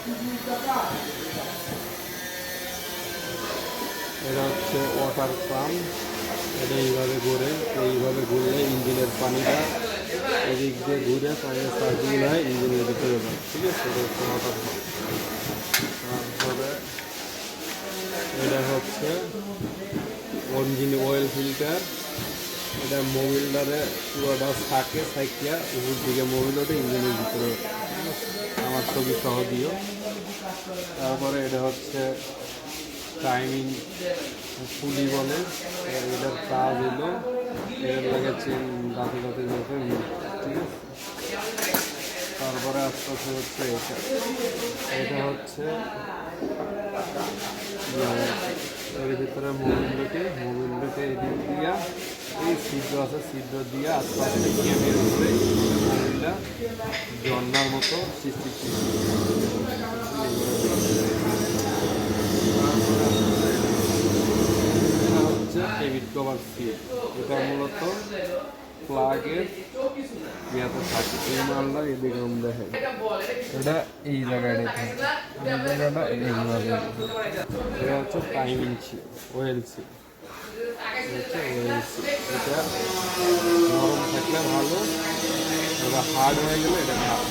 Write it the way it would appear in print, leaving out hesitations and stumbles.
এটা হচ্ছে water pump. এটা এইভাবে ঘুরে, এইভাবে ঘুরলে ইঞ্জিনের পানিটা এদিক দিয়ে ঘুরে পানির সার্কুল হয় ইঞ্জিনের ভিতরে যায়। ঠিক আছে, এটা হচ্ছে ওয়াটার পাম্প। তারপরে এটা হচ্ছে ইঞ্জিন অয়েল ফিল্টার। এটা মোবিলটারে পুরোটা থাকে সাইকিয়া উপর দিকে মোবিল ওঠে ইঞ্জিনের ভিতরে। আমার ছবি সহ দিও। তারপরে এটা হচ্ছে টাইমিং পুলি বলে, এটার কাজ হলো এটার লাগে চেন দাঁতে দাঁতে যাতে। ঠিক আছে, তারপরে আস্তে আস্তে হচ্ছে এটা হচ্ছে এর ভিতরে মোবিলটাকে এদিক দিয়া এই ছিদ্র আছে, ছিদ্র দিয়ে আস্তে আস্তে ক্যামের উপরে মোবিলটা ঝর্নার মতো সৃষ্টি। এটা হচ্ছে কেবিন কভার সিট। এটা মূলত প্লাগের ইয়াতে থাকে। এই মালটা এদিকে দেখেন, এটা এই জায়গাটা থাকে, এই জায়গাটা এইভাবে। এটা হচ্ছে টাইমিং সিট, ওয়েল সিট। হচ্ছে ওয়েল সিট। এটা নরম থাকলে ভালো, এবার হার্ড হয়ে গেলে এটা খারাপ।